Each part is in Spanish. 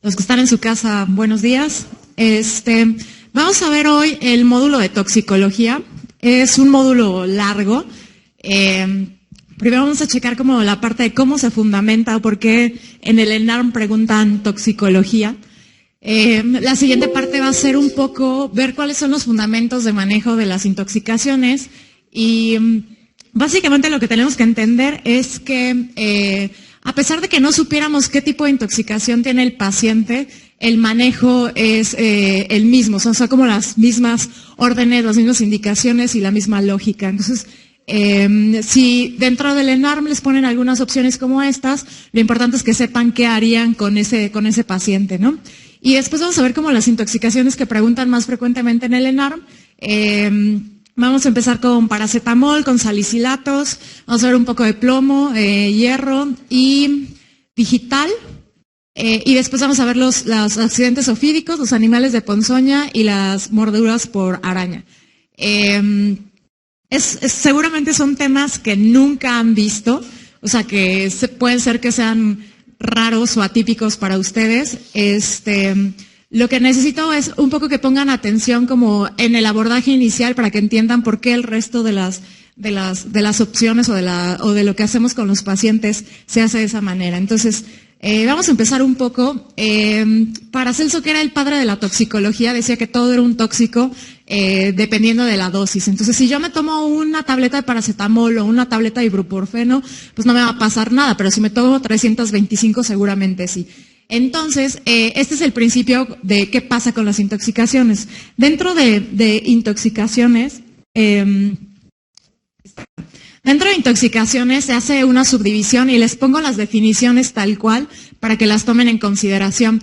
Los que están en su casa, buenos días. Vamos a ver hoy el módulo de toxicología. Es un módulo largo. Primero vamos a checar como la parte de cómo se fundamenta o por qué en el ENARM preguntan toxicología. La siguiente parte va a ser un poco ver cuáles son los fundamentos de manejo de las intoxicaciones y básicamente lo que tenemos que entender es que a pesar de que no supiéramos qué tipo de intoxicación tiene el paciente, el manejo es el mismo, son como las mismas órdenes, las mismas indicaciones y la misma lógica. Entonces, si dentro del ENARM les ponen algunas opciones como estas, lo importante es que sepan qué harían con ese paciente, ¿no? Y después vamos a ver como las intoxicaciones que preguntan más frecuentemente en el ENARM. Vamos a empezar con paracetamol, con salicilatos, vamos a ver un poco de plomo, hierro y digital. Y después vamos a ver los accidentes ofídicos, los animales de ponzoña y las mordeduras por araña. Seguramente son temas que nunca han visto, o sea que pueden ser que sean raros o atípicos para ustedes. Lo que necesito es un poco que pongan atención como en el abordaje inicial para que entiendan por qué el resto de las opciones o de lo que hacemos con los pacientes se hace de esa manera. Entonces, vamos a empezar un poco. Paracelso, que era el padre de la toxicología, decía que todo era un tóxico dependiendo de la dosis. Entonces, si yo me tomo una tableta de paracetamol o una tableta de ibuprofeno, pues no me va a pasar nada, pero si me tomo 325 seguramente sí. Entonces, este es el principio de qué pasa con las intoxicaciones. Dentro de intoxicaciones, se hace una subdivisión y les pongo las definiciones tal cual para que las tomen en consideración.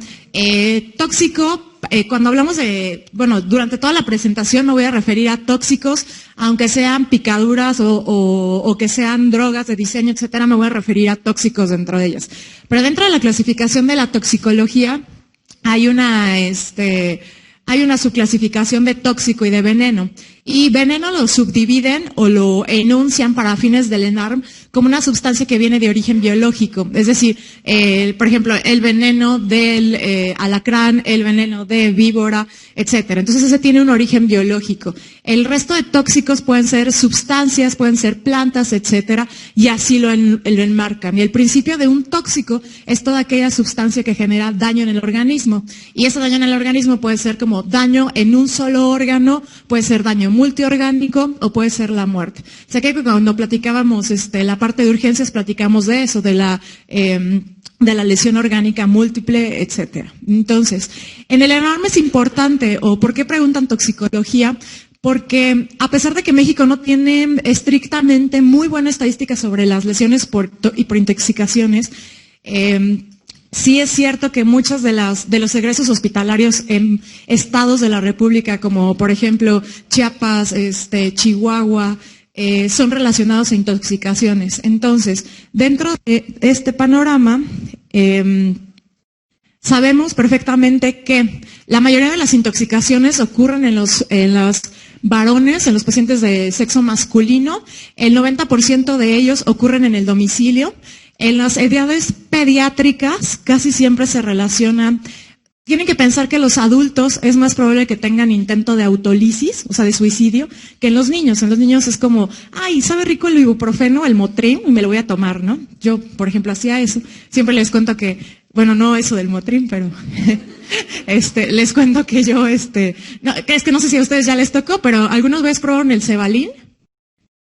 Tóxico, cuando hablamos durante toda la presentación me voy a referir a tóxicos, aunque sean picaduras o que sean drogas de diseño, etcétera, me voy a referir a tóxicos dentro de ellas. Pero dentro de la clasificación de la toxicología hay una subclasificación de tóxico y de veneno. Y veneno lo subdividen o lo enuncian para fines del ENARM como una sustancia que viene de origen biológico. Es decir, por ejemplo, el veneno del alacrán, el veneno de víbora, etcétera. Entonces ese tiene un origen biológico. El resto de tóxicos pueden ser sustancias, pueden ser plantas, etcétera, y así lo enmarcan. Y el principio de un tóxico es toda aquella sustancia que genera daño en el organismo. Y ese daño en el organismo puede ser como daño en un solo órgano, puede ser daño multiorgánico o puede ser la muerte. O sea que cuando platicábamos la parte de urgencias platicamos de eso, de la lesión orgánica múltiple, etcétera. Entonces, en el ENARM es importante, o ¿por qué preguntan toxicología? Porque a pesar de que México no tiene estrictamente muy buena estadística sobre las lesiones por intoxicaciones, sí es cierto que muchos de los egresos hospitalarios en estados de la República, como por ejemplo Chiapas, Chihuahua, son relacionados a intoxicaciones. Entonces, dentro de este panorama, sabemos perfectamente que la mayoría de las intoxicaciones ocurren en los varones, en los pacientes de sexo masculino. El 90% de ellos ocurren en el domicilio. En las edades pediátricas casi siempre se relacionan. Tienen que pensar que los adultos es más probable que tengan intento de autolisis, o sea, de suicidio, que en los niños. En los niños es como, ay, sabe rico el ibuprofeno, el Motrin, y me lo voy a tomar, ¿no? Yo, por ejemplo, hacía eso. Siempre les cuento que, bueno, no eso del Motrin, pero les cuento que yo, no, que es que no sé si a ustedes ya les tocó, pero algunos veces probaron el Cevalin.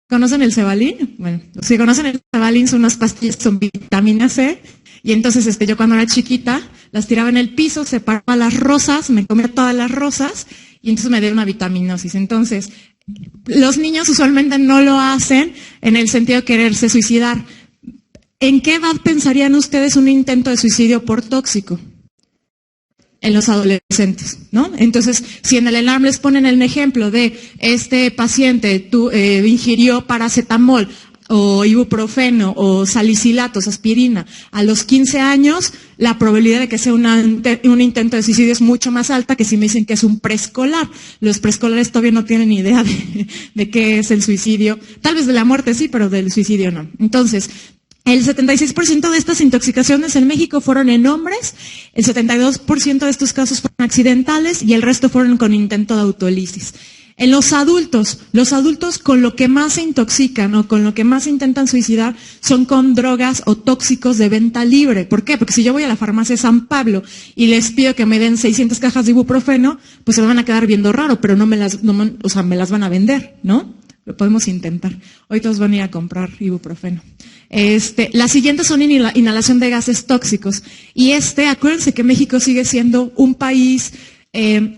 ¿Conocen el Cevalin? Bueno, si conocen el Cevalin, son unas pastillas con vitamina C. Y entonces yo cuando era chiquita las tiraba en el piso, separaba las rosas, me comía todas las rosas y entonces me dio una vitaminosis. Entonces, los niños usualmente no lo hacen en el sentido de quererse suicidar. ¿En qué edad pensarían ustedes un intento de suicidio por tóxico? En los adolescentes, ¿no? Entonces, si en el ENARM les ponen el ejemplo de este paciente ingirió paracetamol o ibuprofeno o salicilatos, aspirina, a los 15 años, la probabilidad de que sea un intento de suicidio es mucho más alta que si me dicen que es un preescolar. Los preescolares todavía no tienen ni idea de qué es el suicidio. Tal vez de la muerte sí, pero del suicidio no. Entonces, El 76% de estas intoxicaciones en México fueron en hombres, el 72% de estos casos fueron accidentales y el resto fueron con intento de autolisis. En los adultos con lo que más se intoxican o con lo que más se intentan suicidar son con drogas o tóxicos de venta libre. ¿Por qué? Porque si yo voy a la farmacia San Pablo y les pido que me den 600 cajas de ibuprofeno, pues se me van a quedar viendo raro, pero me las van a vender, ¿no? Lo podemos intentar. Hoy todos van a ir a comprar ibuprofeno. Las siguientes son inhalación de gases tóxicos. Y acuérdense que México sigue siendo un país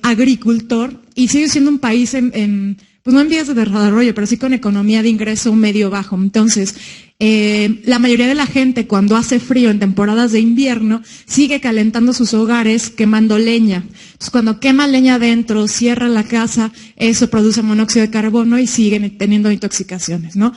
agricultor y sigue siendo un país pues no en vías de desarrollo, pero sí con economía de ingreso medio bajo. Entonces, la mayoría de la gente cuando hace frío en temporadas de invierno sigue calentando sus hogares quemando leña. Entonces, cuando quema leña adentro, cierra la casa, eso produce monóxido de carbono y siguen teniendo intoxicaciones, ¿no?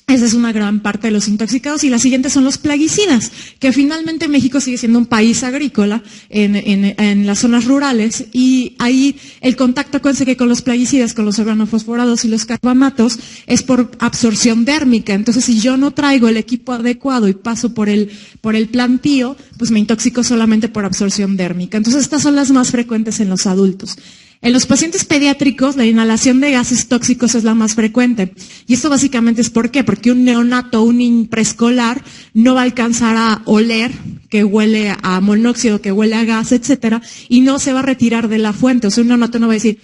Esa es una gran parte de los intoxicados. Y la siguiente son los plaguicidas, que finalmente México sigue siendo un país agrícola en las zonas rurales, y ahí el contacto, acuérdense que con los plaguicidas, con los organofosforados y los carbamatos, es por absorción dérmica. Entonces, si yo no traigo el equipo adecuado y paso por el plantío, pues me intoxico solamente por absorción dérmica. Entonces, estas son las más frecuentes en los adultos. En los pacientes pediátricos, la inhalación de gases tóxicos es la más frecuente. Y esto básicamente es ¿por qué? Porque un neonato, un preescolar, no va a alcanzar a oler que huele a monóxido, que huele a gas, etcétera, y no se va a retirar de la fuente. O sea, un neonato no va a decir,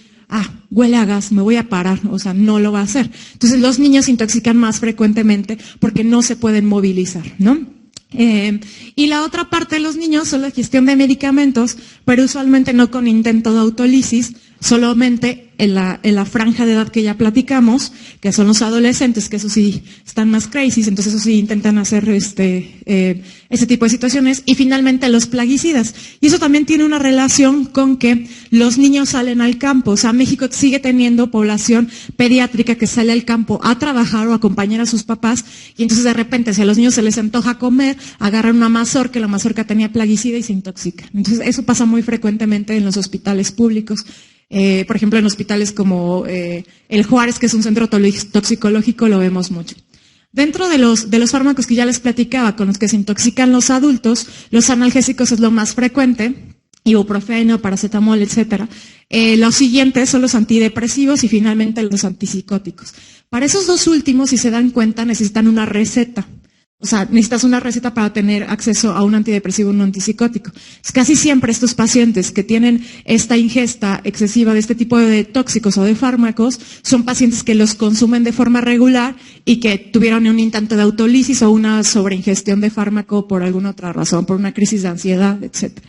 huele a gas, me voy a parar. O sea, no lo va a hacer. Entonces, los niños se intoxican más frecuentemente porque no se pueden movilizar, ¿no? Y la otra parte de los niños son la gestión de medicamentos, pero usualmente no con intento de autolisis, solamente en la franja de edad que ya platicamos, que son los adolescentes, que eso sí están más crazy, entonces eso sí intentan hacer ese tipo de situaciones, y finalmente los plaguicidas. Y eso también tiene una relación con que los niños salen al campo. O sea, México sigue teniendo población pediátrica que sale al campo a trabajar o a acompañar a sus papás, y entonces de repente si a los niños se les antoja comer, agarran una mazorca, la mazorca tenía plaguicida y se intoxican. Entonces eso pasa muy frecuentemente en los hospitales públicos. Por ejemplo, en hospitales como el Juárez, que es un centro toxicológico, lo vemos mucho. Dentro de los fármacos que ya les platicaba, con los que se intoxican los adultos, los analgésicos es lo más frecuente, ibuprofeno, paracetamol, etcétera. Los siguientes son los antidepresivos y finalmente los antipsicóticos. Para esos dos últimos, si se dan cuenta, necesitan una receta. O sea, necesitas una receta para tener acceso a un antidepresivo o un antipsicótico. Casi siempre estos pacientes que tienen esta ingesta excesiva de este tipo de tóxicos o de fármacos son pacientes que los consumen de forma regular y que tuvieron un intento de autolisis o una sobreingestión de fármaco por alguna otra razón, por una crisis de ansiedad, etcétera.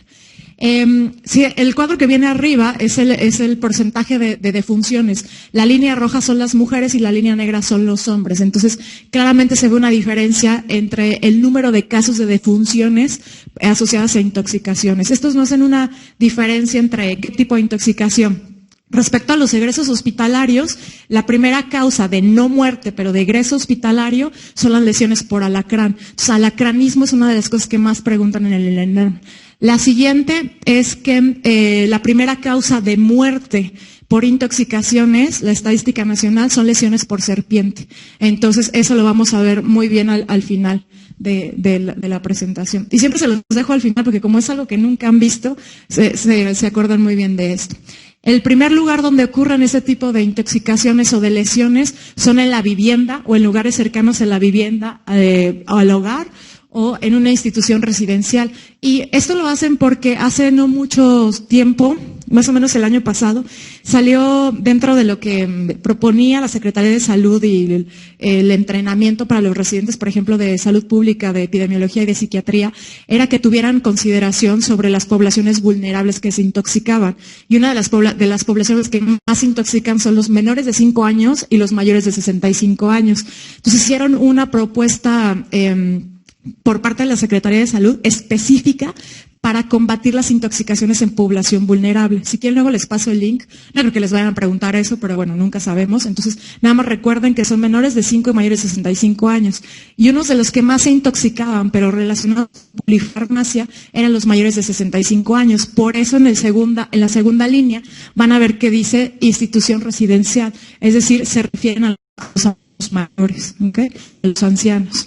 Sí, el cuadro que viene arriba es el porcentaje de defunciones. La línea roja son las mujeres y la línea negra son los hombres. Entonces, claramente se ve una diferencia entre el número de casos de defunciones asociadas a intoxicaciones. Estos no hacen una diferencia entre qué tipo de intoxicación. Respecto a los egresos hospitalarios, la primera causa de no muerte, pero de egreso hospitalario, son las lesiones por alacrán. Entonces, alacranismo es una de las cosas que más preguntan en el ENERM. La siguiente es que la primera causa de muerte por intoxicaciones, la estadística nacional, son lesiones por serpiente. Entonces, eso lo vamos a ver muy bien al final de la presentación. Y siempre se los dejo al final porque como es algo que nunca han visto, se acuerdan muy bien de esto. El primer lugar donde ocurren ese tipo de intoxicaciones o de lesiones son en la vivienda o en lugares cercanos a la vivienda o al hogar o en una institución residencial. Y esto lo hacen porque hace no mucho tiempo, más o menos el año pasado, salió dentro de lo que proponía la Secretaría de Salud y el entrenamiento para los residentes, por ejemplo, de salud pública, de epidemiología y de psiquiatría, era que tuvieran consideración sobre las poblaciones vulnerables que se intoxicaban. Y una de las poblaciones que más se intoxican son los menores de 5 años y los mayores de 65 años. Entonces hicieron una propuesta por parte de la Secretaría de Salud específica para combatir las intoxicaciones en población vulnerable. Si quieren luego les paso el link, no creo que les vayan a preguntar eso, pero bueno, nunca sabemos. Entonces, nada más recuerden que son menores de 5 y mayores de 65 años. Y unos de los que más se intoxicaban, pero relacionados con polifarmacia, eran los mayores de 65 años. Por eso en la segunda línea van a ver que dice institución residencial, es decir, se refieren a los mayores, ¿okay? A los ancianos.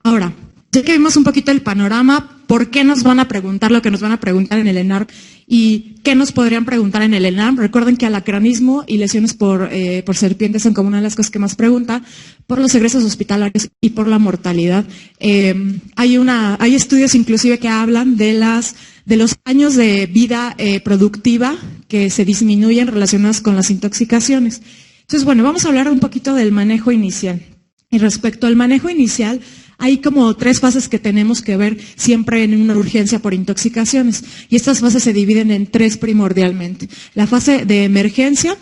Ahora, ya que vimos un poquito el panorama, ¿por qué nos van a preguntar lo que nos van a preguntar en el ENARM? ¿Y qué nos podrían preguntar en el ENARM? Recuerden que alacranismo y lesiones por serpientes son como una de las cosas que más pregunta, por los egresos hospitalarios y por la mortalidad. Hay estudios inclusive que hablan de los años de vida productiva que se disminuyen relacionados con las intoxicaciones. Entonces, bueno, vamos a hablar un poquito del manejo inicial. Y respecto al manejo inicial, hay como 3 fases que tenemos que ver siempre en una urgencia por intoxicaciones. Y estas fases se dividen en 3 primordialmente. La fase de emergencia,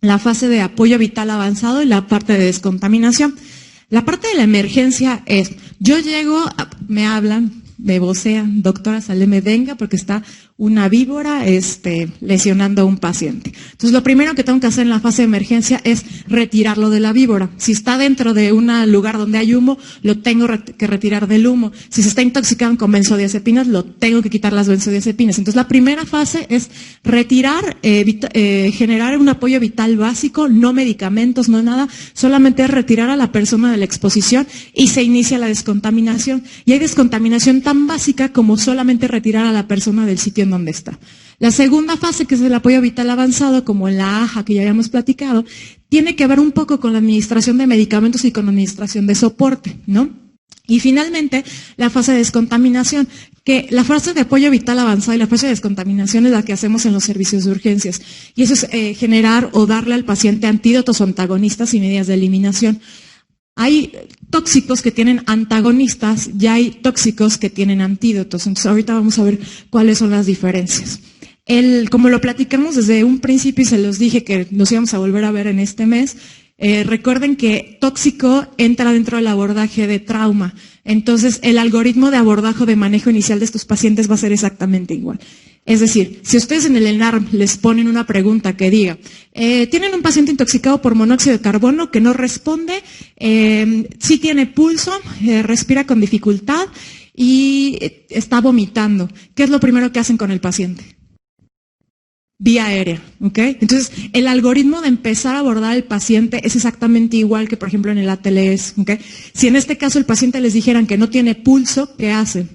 la fase de apoyo vital avanzado y la parte de descontaminación. La parte de la emergencia es, yo llego, me hablan, me vocean, doctora Saleme, venga, porque está una víbora lesionando a un paciente. Entonces, lo primero que tengo que hacer en la fase de emergencia es retirarlo de la víbora. Si está dentro de un lugar donde hay humo, lo tengo que retirar del humo. Si se está intoxicando con benzodiazepinas, lo tengo que quitar las benzodiazepinas. Entonces, la primera fase es retirar, generar un apoyo vital básico, no medicamentos, no nada, solamente es retirar a la persona de la exposición y se inicia la descontaminación. Y hay descontaminación tan básica como solamente retirar a la persona del sitio en donde está. La segunda fase, que es el apoyo vital avanzado, como en la AJA que ya habíamos platicado, tiene que ver un poco con la administración de medicamentos y con la administración de soporte, ¿no? Y finalmente, la fase de descontaminación, que la fase de apoyo vital avanzado y la fase de descontaminación es la que hacemos en los servicios de urgencias. Y eso es generar o darle al paciente antídotos o antagonistas y medidas de eliminación. Hay tóxicos que tienen antagonistas y hay tóxicos que tienen antídotos. Entonces, ahorita vamos a ver cuáles son las diferencias. Como lo platicamos desde un principio y se los dije que nos íbamos a volver a ver en este mes, recuerden que tóxico entra dentro del abordaje de trauma. Entonces, el algoritmo de abordaje de manejo inicial de estos pacientes va a ser exactamente igual. Es decir, si ustedes en el ENARM les ponen una pregunta que diga, tienen un paciente intoxicado por monóxido de carbono que no responde, sí tiene pulso, respira con dificultad y está vomitando, ¿qué es lo primero que hacen con el paciente? Vía aérea, ¿ok? Entonces, el algoritmo de empezar a abordar al paciente es exactamente igual que, por ejemplo, en el ATLS, ¿ok? Si en este caso el paciente les dijeran que no tiene pulso, ¿qué hacen?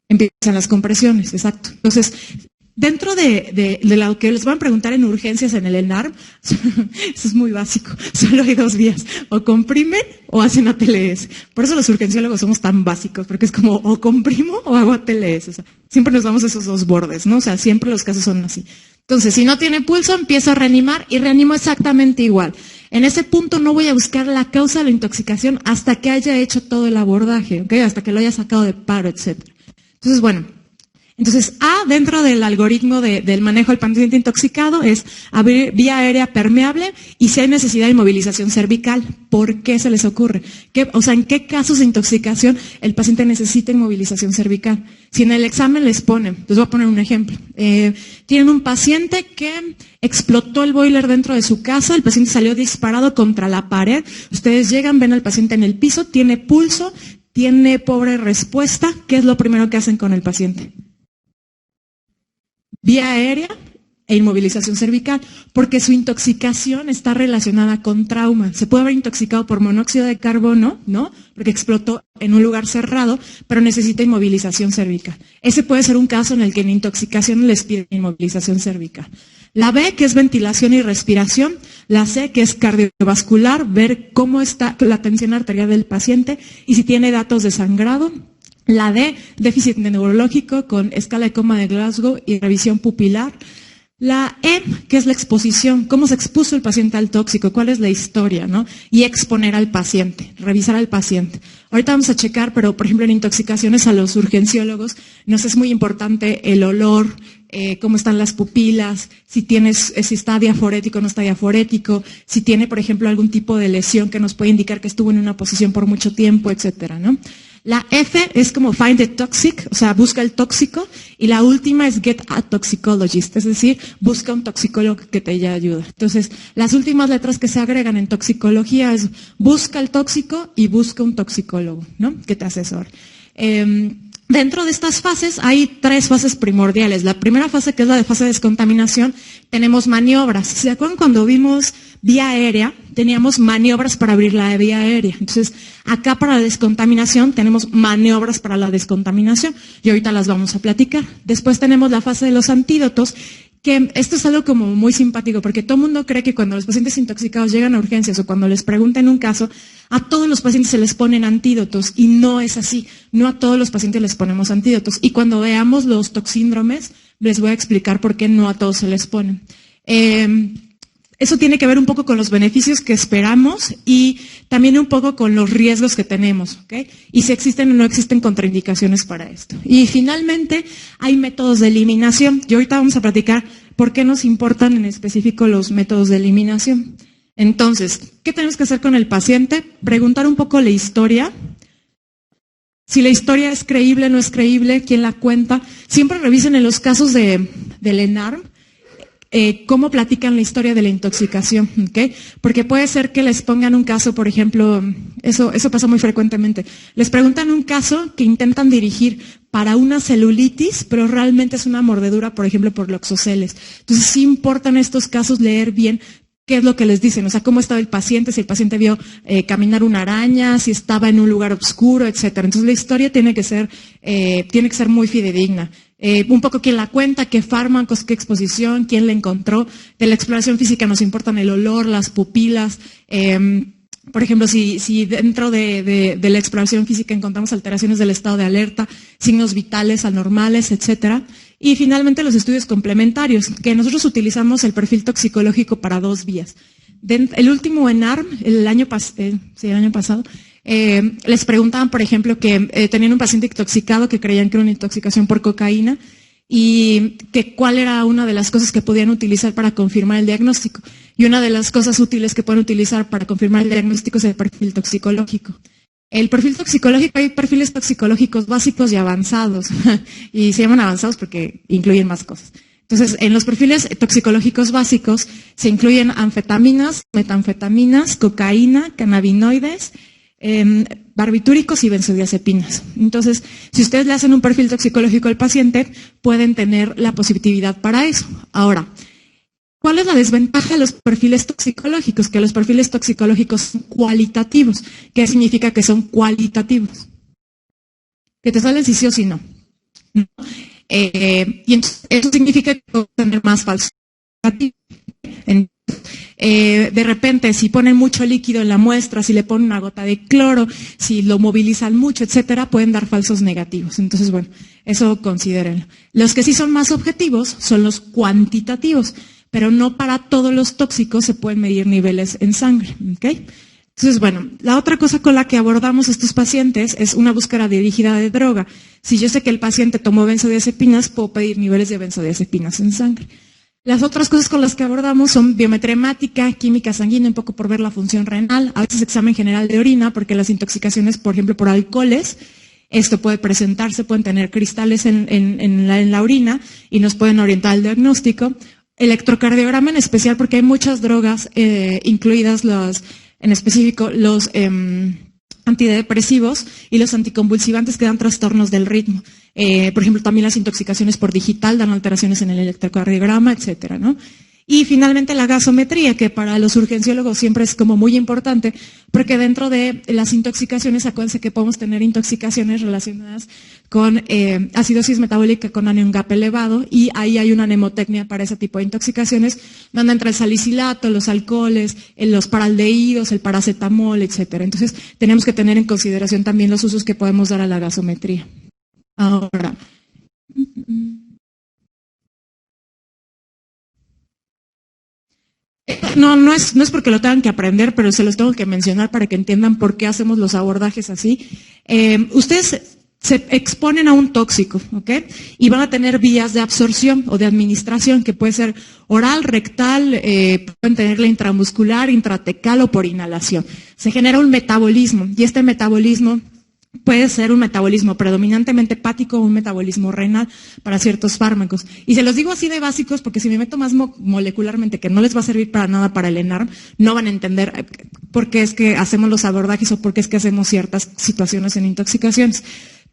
Empiezan las compresiones, exacto. Entonces, dentro de lo que les van a preguntar en urgencias en el ENARM, eso es muy básico, solo hay 2 vías, o comprimen o hacen ATLS. Por eso los urgenciólogos somos tan básicos, porque es como o comprimo o hago ATLS. O sea, siempre nos damos esos 2 bordes, ¿no? O sea, siempre los casos son así. Entonces, si no tiene pulso, empiezo a reanimar y reanimo exactamente igual. En ese punto no voy a buscar la causa de la intoxicación hasta que haya hecho todo el abordaje, ¿ok? Hasta que lo haya sacado de paro, etcétera. Entonces, bueno, dentro del algoritmo del manejo del paciente intoxicado es abrir vía aérea permeable y si hay necesidad de inmovilización cervical. ¿Por qué se les ocurre? ¿En qué casos de intoxicación el paciente necesita inmovilización cervical? Si en el examen les ponen, les voy a poner un ejemplo, tienen un paciente que explotó el boiler dentro de su casa, el paciente salió disparado contra la pared, ustedes llegan, ven al paciente en el piso, tiene pulso, tiene pobre respuesta, ¿qué es lo primero que hacen con el paciente? Vía aérea e inmovilización cervical, porque su intoxicación está relacionada con trauma. Se puede haber intoxicado por monóxido de carbono, ¿no? Porque explotó en un lugar cerrado, pero necesita inmovilización cervical. Ese puede ser un caso en el que en intoxicación les piden inmovilización cervical. La B, que es ventilación y respiración. La C, que es cardiovascular, ver cómo está la tensión arterial del paciente y si tiene datos de sangrado. La D, déficit neurológico con escala de coma de Glasgow y revisión pupilar. La E, que es la exposición, cómo se expuso el paciente al tóxico, cuál es la historia, ¿no? Y exponer al paciente, revisar al paciente. Ahorita vamos a checar, pero por ejemplo en intoxicaciones a los urgenciólogos nos es muy importante el olor, cómo están las pupilas, si está diaforético o no está diaforético, si tiene por ejemplo algún tipo de lesión que nos puede indicar que estuvo en una posición por mucho tiempo, etcétera, ¿no? La F es como find the toxic, o sea, busca el tóxico. Y la última es get a toxicologist, es decir, busca un toxicólogo que te ayude. Entonces, las últimas letras que se agregan en toxicología es busca el tóxico y busca un toxicólogo, ¿no? Que te asesore. Dentro de estas fases hay 3 fases primordiales. La primera fase, que es la de fase de descontaminación, tenemos maniobras. ¿Se acuerdan cuando vimos vía aérea, teníamos maniobras para abrir la vía aérea. Entonces, acá para la descontaminación tenemos maniobras para la descontaminación y ahorita las vamos a platicar. Después tenemos la fase de los antídotos, que esto es algo como muy simpático, porque todo el mundo cree que cuando los pacientes intoxicados llegan a urgencias o cuando les preguntan un caso, a todos los pacientes se les ponen antídotos, y no es así. No a todos los pacientes les ponemos antídotos. Y cuando veamos los toxíndromes, les voy a explicar por qué no a todos se les ponen. Eso tiene que ver un poco con los beneficios que esperamos y también un poco con los riesgos que tenemos, ¿ok? Y si existen o no existen contraindicaciones para esto. Y finalmente, hay métodos de eliminación. Y ahorita vamos a platicar por qué nos importan en específico los métodos de eliminación. Entonces, ¿qué tenemos que hacer con el paciente? Preguntar un poco la historia. Si la historia es creíble, no es creíble, quién la cuenta. Siempre revisen en los casos del ENARM, cómo platican la historia de la intoxicación, ¿ok? Porque puede ser que les pongan un caso, por ejemplo, eso pasa muy frecuentemente, les preguntan un caso que intentan dirigir para una celulitis, pero realmente es una mordedura, por ejemplo, por loxoceles. Entonces sí importan estos casos leer bien qué es lo que les dicen, o sea, cómo estaba el paciente, si el paciente vio caminar una araña, si estaba en un lugar oscuro, etcétera. Entonces la historia tiene que ser muy fidedigna. Un poco quién la cuenta, qué fármacos, qué exposición, quién la encontró. De la exploración física nos importan el olor, las pupilas. Por ejemplo, si dentro de la exploración física encontramos alteraciones del estado de alerta, signos vitales anormales, etcétera. Y finalmente los estudios complementarios, que nosotros utilizamos el perfil toxicológico para 2 vías. El último ENARM, el año pasado, les preguntaban, por ejemplo, que tenían un paciente intoxicado que creían que era una intoxicación por cocaína y que cuál era una de las cosas que podían utilizar para confirmar el diagnóstico. Y una de las cosas útiles que pueden utilizar para confirmar el diagnóstico es el perfil toxicológico. El perfil toxicológico, hay perfiles toxicológicos básicos y avanzados, y se llaman avanzados porque incluyen más cosas. Entonces, en los perfiles toxicológicos básicos se incluyen anfetaminas, metanfetaminas, cocaína, cannabinoides, barbitúricos y benzodiazepinas. Entonces, si ustedes le hacen un perfil toxicológico al paciente, pueden tener la positividad para eso. Ahora, ¿cuál es la desventaja de los perfiles toxicológicos? Que los perfiles toxicológicos son cualitativos. ¿Qué significa que son cualitativos? Que te salen si sí o si no. Y entonces, eso significa que puedo tener más falsos negativos. De repente, si ponen mucho líquido en la muestra, si le ponen una gota de cloro, si lo movilizan mucho, etcétera, pueden dar falsos negativos. Entonces, bueno, eso considérenlo. Los que sí son más objetivos son los cuantitativos, pero no para todos los tóxicos se pueden medir niveles en sangre, ¿ok? Entonces, bueno, la otra cosa con la que abordamos a estos pacientes es una búsqueda dirigida de droga. Si yo sé que el paciente tomó benzodiazepinas, puedo pedir niveles de benzodiazepinas en sangre. Las otras cosas con las que abordamos son biometría hemática, química sanguínea, un poco por ver la función renal, a veces examen general de orina, porque las intoxicaciones, por ejemplo, por alcoholes, esto puede presentarse, pueden tener cristales en la orina y nos pueden orientar al diagnóstico. Electrocardiograma en especial, porque hay muchas drogas, incluidas en específico los antidepresivos y los anticonvulsivantes que dan trastornos del ritmo. Por ejemplo, también las intoxicaciones por digital dan alteraciones en el electrocardiograma, etcétera, ¿no? Y finalmente la gasometría, que para los urgenciólogos siempre es como muy importante, porque dentro de las intoxicaciones, acuérdense que podemos tener intoxicaciones relacionadas con acidosis metabólica con anion gap elevado, y ahí hay una mnemotecnia para ese tipo de intoxicaciones, donde entra el salicilato, los alcoholes, los paraldehídos, el paracetamol, etcétera. Entonces, tenemos que tener en consideración también los usos que podemos dar a la gasometría. Ahora, no es porque lo tengan que aprender, pero se los tengo que mencionar para que entiendan por qué hacemos los abordajes así. Ustedes se exponen a un tóxico, ¿ok? Y van a tener vías de absorción o de administración, que puede ser oral, rectal, pueden tenerla intramuscular, intratecal o por inhalación. Se genera un metabolismo, y este metabolismo puede ser un metabolismo predominantemente hepático o un metabolismo renal para ciertos fármacos. Y se los digo así de básicos porque si me meto más molecularmente, que no les va a servir para nada para el ENARM, no van a entender por qué es que hacemos los abordajes o por qué es que hacemos ciertas situaciones en intoxicaciones.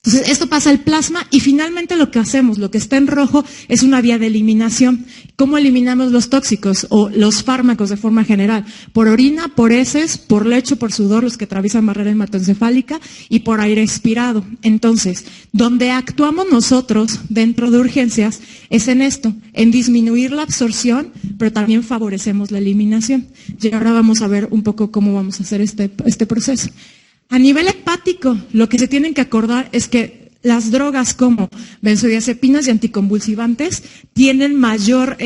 Entonces, esto pasa al plasma y finalmente lo que hacemos, lo que está en rojo, es una vía de eliminación. ¿Cómo eliminamos los tóxicos o los fármacos de forma general? Por orina, por heces, por lecho, por sudor, los que atraviesan barrera hematoencefálica y por aire expirado. Entonces, donde actuamos nosotros dentro de urgencias es en esto, en disminuir la absorción, pero también favorecemos la eliminación. Y ahora vamos a ver un poco cómo vamos a hacer este proceso. A nivel hepático, lo que se tienen que acordar es que las drogas como benzodiazepinas y anticonvulsivantes tienen mayor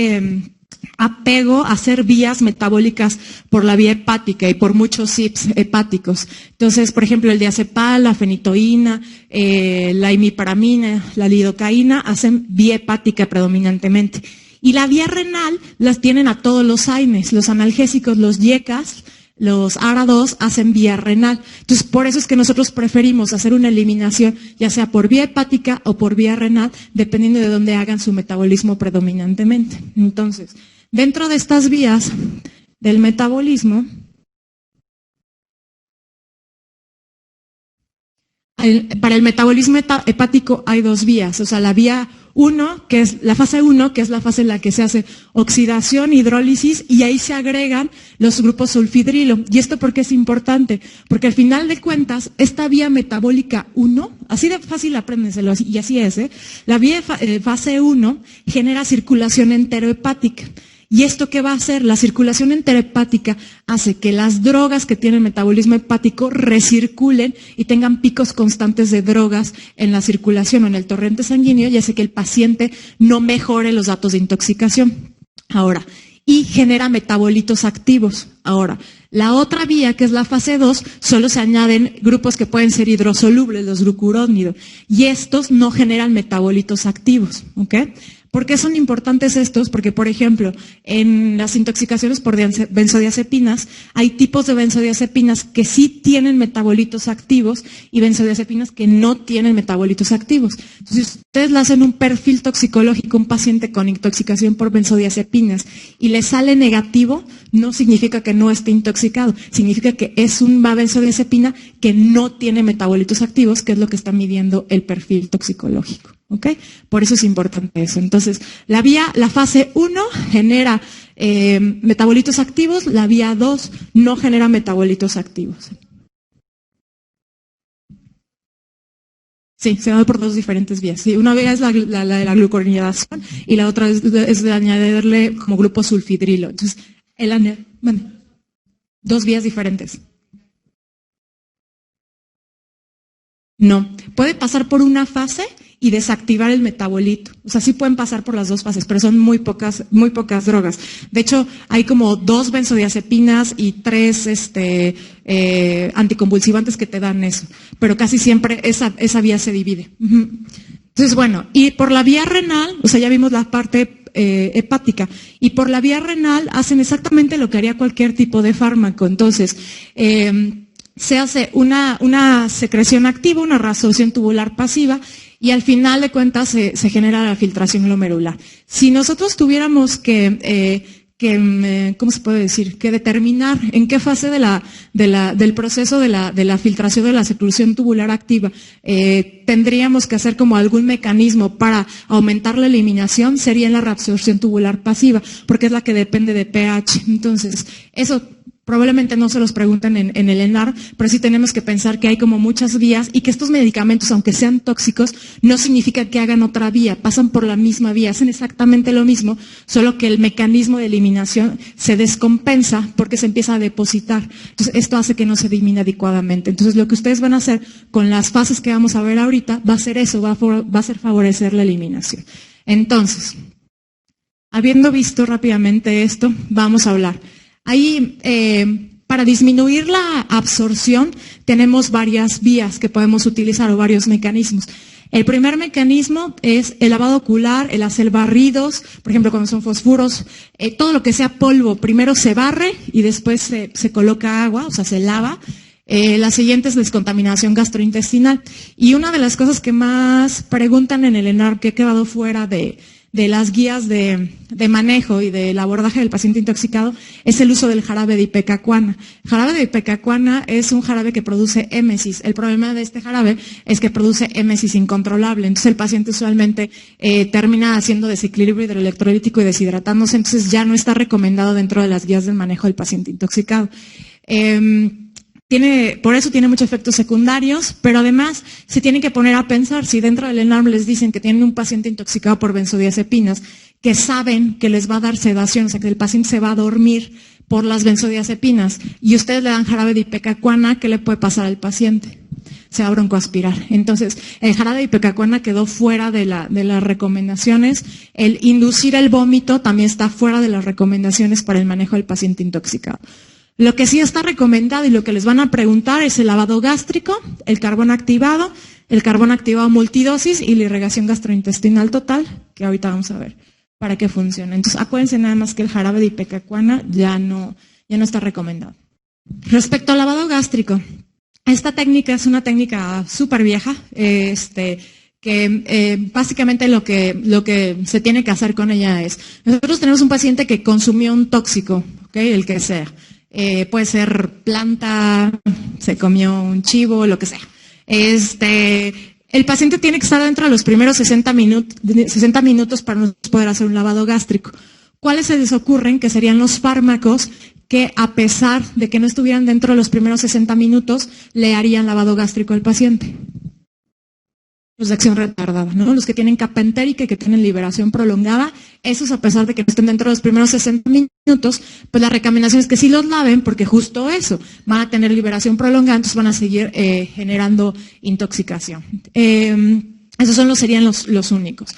apego a ser vías metabólicas por la vía hepática y por muchos CYPs hepáticos. Entonces, por ejemplo, el diazepam, la fenitoína, la imiparamina, la lidocaína hacen vía hepática predominantemente. Y la vía renal las tienen a todos los AINES, los analgésicos, los YECAS, los ARA2 hacen vía renal. Entonces, por eso es que nosotros preferimos hacer una eliminación, ya sea por vía hepática o por vía renal, dependiendo de dónde hagan su metabolismo predominantemente. Entonces, dentro de estas vías del metabolismo, para el metabolismo hepático hay dos vías, o sea, la vía 1, que es la fase 1, que es la fase en la que se hace oxidación, hidrólisis, y ahí se agregan los grupos sulfidrilo. ¿Y esto por qué es importante? Porque al final de cuentas, esta vía metabólica 1, así de fácil apréndenselo, y así es, la vía fase 1 genera circulación enterohepática. ¿Y esto qué va a hacer? La circulación enterohepática hace que las drogas que tienen metabolismo hepático recirculen y tengan picos constantes de drogas en la circulación o en el torrente sanguíneo y hace que el paciente no mejore los datos de intoxicación. Ahora, y genera metabolitos activos. Ahora, la otra vía, que es la fase 2, solo se añaden grupos que pueden ser hidrosolubles, los glucurónidos, y estos no generan metabolitos activos, ¿ok? ¿Por qué son importantes estos? Porque, por ejemplo, en las intoxicaciones por benzodiazepinas, hay tipos de benzodiazepinas que sí tienen metabolitos activos y benzodiazepinas que no tienen metabolitos activos. Entonces, si ustedes le hacen un perfil toxicológico a un paciente con intoxicación por benzodiazepinas y le sale negativo, no significa que no esté intoxicado, significa que es una benzodiazepina que no tiene metabolitos activos, que es lo que está midiendo el perfil toxicológico. ¿Ok? Por eso es importante eso. Entonces, la fase 1 genera metabolitos activos, la vía 2 no genera metabolitos activos. Sí, se da por dos diferentes vías. Sí, una vía es la de la glucuronidación y la otra es de añadirle como grupo sulfidrilo. Entonces, dos vías diferentes. No, puede pasar por una fase y desactivar el metabolito. O sea, sí pueden pasar por las dos fases, pero son muy pocas drogas. De hecho, hay como 2 benzodiazepinas y 3 anticonvulsivantes que te dan eso. Pero casi siempre esa vía se divide. Entonces, bueno, y por la vía renal, o sea, ya vimos la parte hepática, y por la vía renal hacen exactamente lo que haría cualquier tipo de fármaco. Entonces, se hace una secreción activa, una reabsorción tubular pasiva, y al final de cuentas se genera la filtración glomerular. Si nosotros tuviéramos ¿cómo se puede decir? Que determinar en qué fase del proceso de la filtración de la secreción tubular activa tendríamos que hacer como algún mecanismo para aumentar la eliminación, sería en la reabsorción tubular pasiva, porque es la que depende de pH. Entonces, eso probablemente no se los preguntan en el ENAR, pero sí tenemos que pensar que hay como muchas vías y que estos medicamentos, aunque sean tóxicos, no significa que hagan otra vía, pasan por la misma vía, hacen exactamente lo mismo, solo que el mecanismo de eliminación se descompensa porque se empieza a depositar. Entonces, esto hace que no se elimine adecuadamente. Entonces, lo que ustedes van a hacer con las fases que vamos a ver ahorita va a ser eso, va a ser favorecer la eliminación. Entonces, habiendo visto rápidamente esto, vamos a hablar. Ahí, para disminuir la absorción, tenemos varias vías que podemos utilizar o varios mecanismos. El primer mecanismo es el lavado ocular, el hacer barridos, por ejemplo, cuando son fosfuros, todo lo que sea polvo, primero se barre y después se coloca agua, o sea, se lava. La siguiente es descontaminación gastrointestinal. Y una de las cosas que más preguntan en el ENAR que ha quedado fuera de de las guías de manejo y del abordaje del paciente intoxicado es el uso del jarabe de ipecacuana. El jarabe de ipecacuana es un jarabe que produce émesis. El problema de este jarabe es que produce émesis incontrolable. Entonces el paciente usualmente termina haciendo desequilibrio hidroelectrolítico y deshidratándose, entonces ya no está recomendado dentro de las guías del manejo del paciente intoxicado. Por eso tiene muchos efectos secundarios, pero además se tienen que poner a pensar, si dentro del ENARM les dicen que tienen un paciente intoxicado por benzodiazepinas, que saben que les va a dar sedación, o sea que el paciente se va a dormir por las benzodiazepinas, y ustedes le dan jarabe de ipecacuana, ¿qué le puede pasar al paciente? Se va a broncoaspirar. Entonces, el jarabe de ipecacuana quedó fuera de las recomendaciones. El inducir el vómito también está fuera de las recomendaciones para el manejo del paciente intoxicado. Lo que sí está recomendado y lo que les van a preguntar es el lavado gástrico, el carbón activado multidosis y la irrigación gastrointestinal total, que ahorita vamos a ver para qué funciona. Entonces, acuérdense nada más que el jarabe de ipecacuana ya no está recomendado. Respecto al lavado gástrico, esta técnica es una técnica súper vieja, que básicamente lo que se tiene que hacer con ella es, nosotros tenemos un paciente que consumió un tóxico, ¿okay? El que sea. Puede ser planta, se comió un chivo, lo que sea. El paciente tiene que estar dentro de los primeros 60 minutos para poder hacer un lavado gástrico. ¿Cuáles se les ocurren? Que serían los fármacos que, a pesar de que no estuvieran dentro de los primeros 60 minutos, le harían lavado gástrico al paciente. Los de acción retardada, ¿no? Los que tienen capa entérica y que tienen liberación prolongada, esos, a pesar de que no estén dentro de los primeros 60 minutos, pues la recomendación es que sí los laven, porque justo eso, van a tener liberación prolongada, entonces van a seguir generando intoxicación. Esos serían los únicos.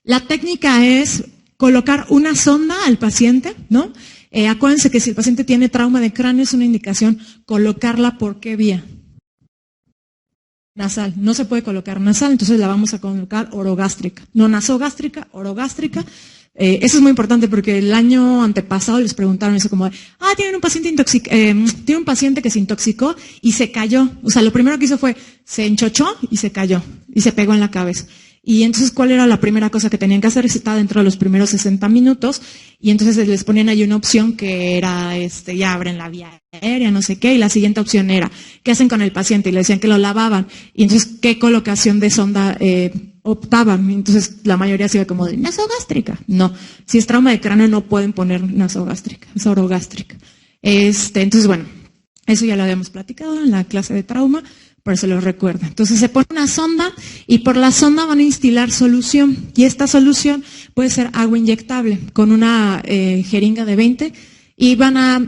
La técnica es colocar una sonda al paciente, ¿no? Acuérdense que si el paciente tiene trauma de cráneo, es una indicación colocarla por qué vía. Nasal, no se puede colocar nasal, entonces la vamos a colocar orogástrica, no nasogástrica, orogástrica. Eso es muy importante porque el año antepasado les preguntaron eso como, tiene un paciente que se intoxicó y se cayó. O sea, lo primero que hizo fue, se enchochó y se cayó y se pegó en la cabeza. Y entonces, ¿cuál era la primera cosa que tenían que hacer? Está dentro de los primeros 60 minutos y entonces les ponían ahí una opción que era, ya abren la vía aérea, no sé qué, y la siguiente opción era, ¿qué hacen con el paciente? Y le decían que lo lavaban. Y entonces, ¿qué colocación de sonda optaban? Entonces, la mayoría se iba como de nasogástrica. No, si es trauma de cráneo no pueden poner nasogástrica, es orogástrica. Entonces, bueno, eso ya lo habíamos platicado en la clase de trauma. Por eso lo recuerda. Entonces se pone una sonda y por la sonda van a instilar solución. Y esta solución puede ser agua inyectable con una jeringa de 20 y van a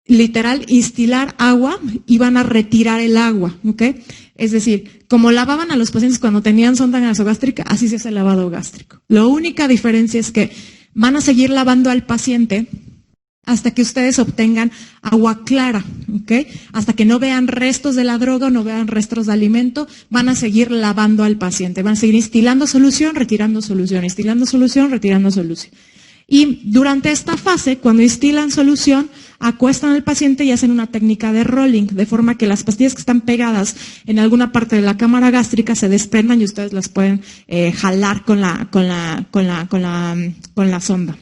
literal instilar agua y van a retirar el agua. ¿Okay? Es decir, como lavaban a los pacientes cuando tenían sonda nasogástrica, así se hace el lavado gástrico. La única diferencia es que van a seguir lavando al paciente hasta que ustedes obtengan agua clara, ¿ok? Hasta que no vean restos de la droga o no vean restos de alimento, van a seguir lavando al paciente, van a seguir instilando solución, retirando solución, instilando solución, retirando solución. Y durante esta fase, cuando instilan solución, acuestan al paciente y hacen una técnica de rolling, de forma que las pastillas que están pegadas en alguna parte de la cámara gástrica se desprendan y ustedes las pueden jalar con la sonda.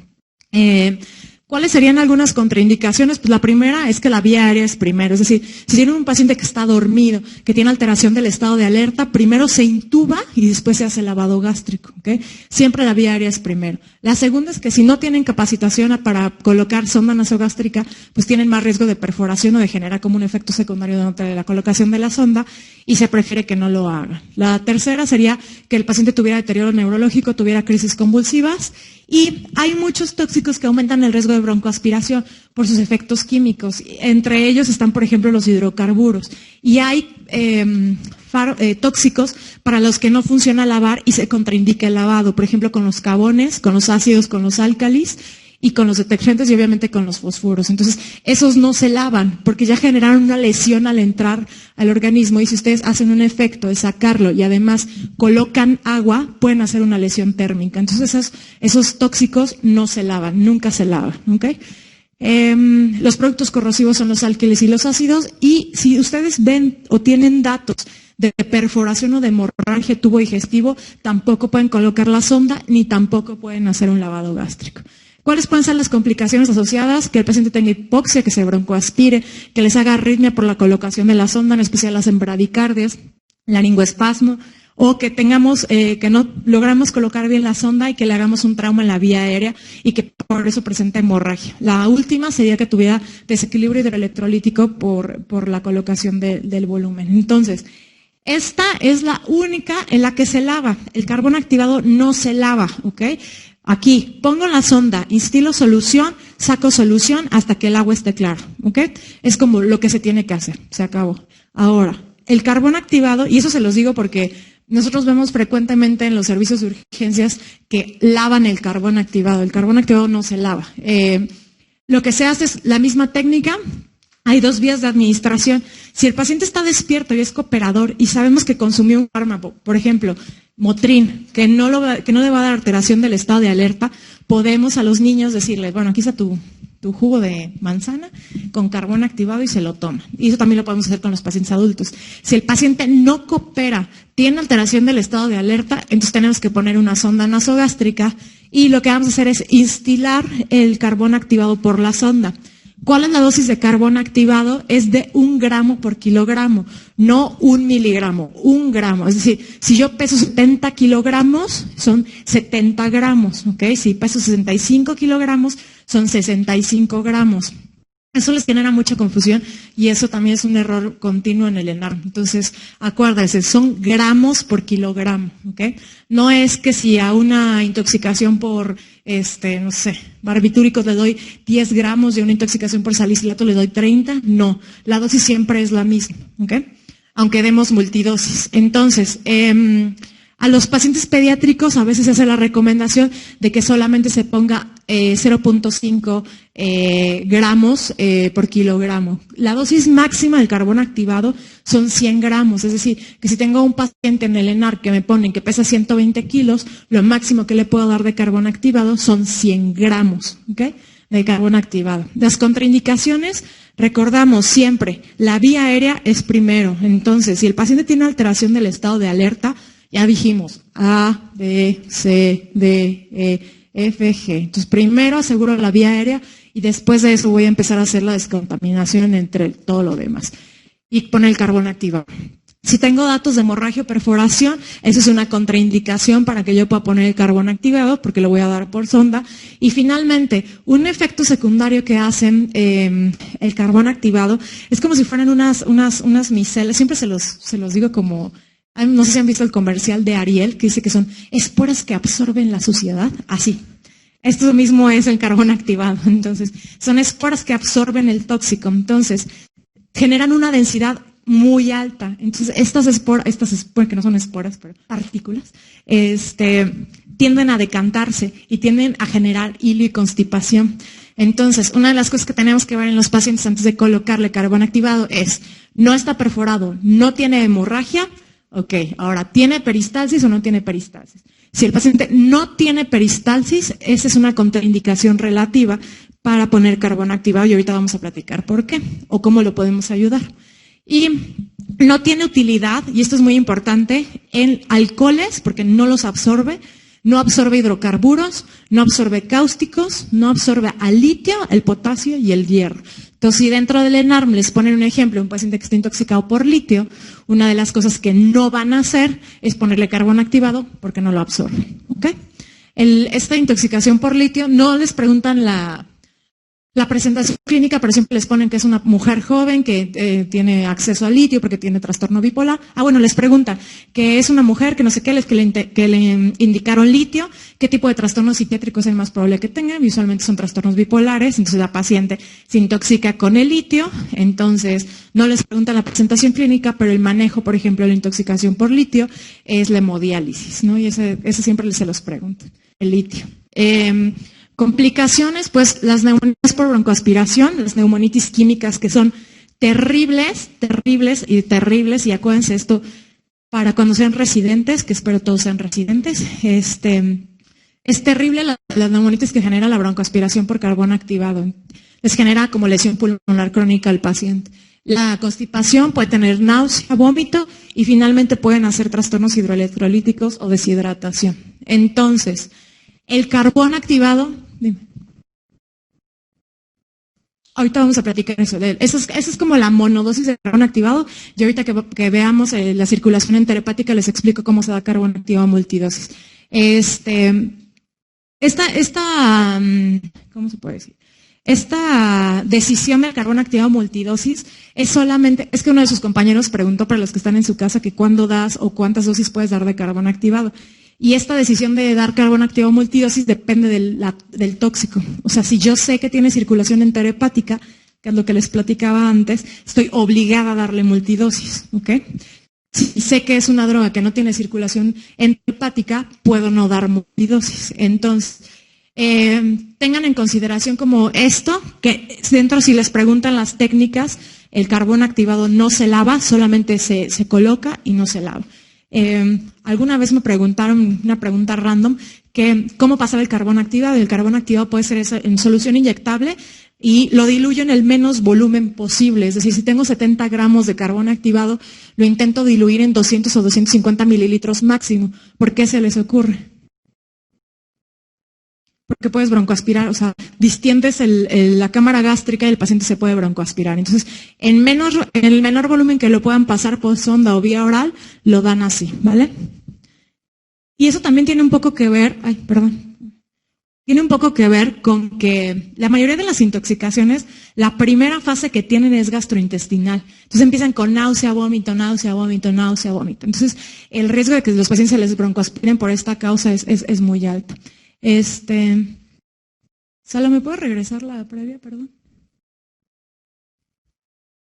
¿Cuáles serían algunas contraindicaciones? Pues la primera es que la vía aérea es primero. Es decir, si tienen un paciente que está dormido, que tiene alteración del estado de alerta, primero se intuba y después se hace lavado gástrico. ¿Okay? Siempre la vía aérea es primero. La segunda es que si no tienen capacitación para colocar sonda nasogástrica, pues tienen más riesgo de perforación o de generar como un efecto secundario de la colocación de la sonda y se prefiere que no lo hagan. La tercera sería que el paciente tuviera deterioro neurológico, tuviera crisis convulsivas. Y hay muchos tóxicos que aumentan el riesgo de broncoaspiración por sus efectos químicos. Entre ellos están, por ejemplo, los hidrocarburos. Y hay tóxicos para los que no funciona lavar y se contraindica el lavado. Por ejemplo, con los carbones, con los ácidos, con los álcalis y con los detergentes y obviamente con los fosfuros. Entonces, esos no se lavan porque ya generaron una lesión al entrar al organismo y si ustedes hacen un efecto de sacarlo y además colocan agua, pueden hacer una lesión térmica. Entonces, esos tóxicos no se lavan, nunca se lavan. ¿Okay? Los productos corrosivos son los álquiles y los ácidos y si ustedes ven o tienen datos de perforación o de hemorragia tubo digestivo, tampoco pueden colocar la sonda ni tampoco pueden hacer un lavado gástrico. ¿Cuáles pueden ser las complicaciones asociadas? Que el paciente tenga hipoxia, que se broncoaspire, que les haga arritmia por la colocación de la sonda, en especial las bradicardias, laringoespasmo, o que tengamos, que no logramos colocar bien la sonda y que le hagamos un trauma en la vía aérea y que por eso presenta hemorragia. La última sería que tuviera desequilibrio hidroelectrolítico por la colocación del volumen. Entonces, esta es la única en la que se lava. El carbón activado no se lava, ¿ok? Aquí, pongo la sonda, instilo solución, saco solución hasta que el agua esté clara, ¿ok? Es como lo que se tiene que hacer, se acabó. Ahora, el carbón activado, y eso se los digo porque nosotros vemos frecuentemente en los servicios de urgencias que lavan el carbón activado. El carbón activado no se lava. Lo que se hace es la misma técnica. Hay 2 vías de administración. Si el paciente está despierto y es cooperador y sabemos que consumió un fármaco, por ejemplo, Motrin, que no le va a dar alteración del estado de alerta, podemos a los niños decirles, bueno, aquí está tu jugo de manzana con carbón activado y se lo toma. Y eso también lo podemos hacer con los pacientes adultos. Si el paciente no coopera, tiene alteración del estado de alerta, entonces tenemos que poner una sonda nasogástrica y lo que vamos a hacer es instilar el carbón activado por la sonda. ¿Cuál es la dosis de carbón activado? Es de 1 gramo por kilogramo, no 1 miligramo, 1 gramo. Es decir, si yo peso 70 kilogramos, son 70 gramos, ¿ok? Si peso 65 kilogramos, son 65 gramos. Eso les genera mucha confusión y eso también es un error continuo en el ENARM. Entonces, acuérdense, son gramos por kilogramo, ¿ok? No es que si a una intoxicación por, no sé, barbitúricos le doy 10 gramos y a una intoxicación por salicilato le doy 30, no. La dosis siempre es la misma, ¿ok? Aunque demos multidosis. Entonces, a los pacientes pediátricos a veces se hace la recomendación de que solamente se ponga 0.5 gramos por kilogramo. La dosis máxima del carbón activado son 100 gramos, es decir, que si tengo un paciente en el ENAR que me ponen que pesa 120 kilos, lo máximo que le puedo dar de carbón activado son 100 gramos, ¿ok? De carbón activado. Las contraindicaciones, recordamos siempre, la vía aérea es primero. Entonces, si el paciente tiene alteración del estado de alerta, ya dijimos A, B, C, D, E, F, G. Entonces, primero aseguro la vía aérea y después de eso voy a empezar a hacer la descontaminación entre todo lo demás. Y poner el carbón activado. Si tengo datos de hemorragia o perforación, eso es una contraindicación para que yo pueda poner el carbón activado, porque lo voy a dar por sonda. Y finalmente, un efecto secundario que hacen el carbón activado es como si fueran unas micelas. Siempre se los digo como, no sé si han visto el comercial de Ariel, que dice que son esporas que absorben la suciedad. Así. Esto mismo es el carbón activado. Entonces, son esporas que absorben el tóxico. Entonces, generan una densidad muy alta. Entonces, estas esporas, que no son esporas, pero partículas, tienden a decantarse y tienden a generar hilo y constipación. Entonces, una de las cosas que tenemos que ver en los pacientes antes de colocarle carbón activado es, no está perforado, no tiene hemorragia, ok, ahora, ¿tiene peristalsis o no tiene peristalsis? Si el paciente no tiene peristalsis, esa es una contraindicación relativa para poner carbón activado y ahorita vamos a platicar por qué o cómo lo podemos ayudar. Y no tiene utilidad, y esto es muy importante, en alcoholes, porque no los absorbe, no absorbe hidrocarburos, no absorbe cáusticos, no absorbe al litio, el potasio y el hierro. Entonces, si dentro del ENARM les ponen un ejemplo, un paciente que está intoxicado por litio, una de las cosas que no van a hacer es ponerle carbón activado porque no lo absorbe. ¿Ok? Esta intoxicación por litio, no les preguntan la presentación clínica, pero siempre les ponen que es una mujer joven que tiene acceso al litio porque tiene trastorno bipolar. Bueno, les preguntan que es una mujer que no sé qué, que le indicaron litio, qué tipo de trastorno psiquiátrico es el más probable que tengan. Usualmente son trastornos bipolares, entonces la paciente se intoxica con el litio, entonces no les preguntan la presentación clínica, pero el manejo, por ejemplo, de la intoxicación por litio es la hemodiálisis, ¿no? Y ese siempre se los preguntan, el litio. Complicaciones, pues las neumonías por broncoaspiración, las neumonitis químicas que son terribles, y acuérdense esto para cuando sean residentes, que espero todos sean residentes, es terrible la neumonitis que genera la broncoaspiración por carbón activado. Les genera como lesión pulmonar crónica al paciente. La constipación puede tener náusea, vómito y finalmente pueden hacer trastornos hidroelectrolíticos o deshidratación. Entonces, el carbón activado, dime. Ahorita vamos a platicar eso. Eso es como la monodosis de carbón activado. Y ahorita que veamos la circulación enterohepática les explico cómo se da carbón activado multidosis. ¿Cómo se puede decir? Esta decisión del carbón activado multidosis es que uno de sus compañeros preguntó para los que están en su casa que cuándo das o cuántas dosis puedes dar de carbón activado. Y esta decisión de dar carbón activado multidosis depende del tóxico. O sea, si yo sé que tiene circulación enterohepática, que es lo que les platicaba antes, estoy obligada a darle multidosis, ¿ok? Si sé que es una droga que no tiene circulación enterohepática, puedo no dar multidosis. Entonces, tengan en consideración como esto, que dentro si les preguntan las técnicas, el carbón activado no se lava, solamente se coloca y no se lava. Alguna vez me preguntaron una pregunta random que cómo pasar el carbón activado. El carbón activado puede ser en solución inyectable y lo diluyo en el menos volumen posible. Es decir, si tengo 70 gramos de carbón activado, lo intento diluir en 200 o 250 mililitros máximo. ¿Por qué se les ocurre? Porque puedes broncoaspirar, o sea, distiendes la cámara gástrica y el paciente se puede broncoaspirar. Entonces, en el menor volumen que lo puedan pasar por sonda o vía oral, lo dan así, ¿vale? Y eso también tiene un poco que ver, tiene un poco que ver con que la mayoría de las intoxicaciones, la primera fase que tienen es gastrointestinal. Entonces empiezan con náusea, vómito, náusea, vómito, náusea, vómito. Entonces, el riesgo de que los pacientes se les broncoaspiren por esta causa es muy alto. Sala, ¿me puedo regresar la previa? Perdón.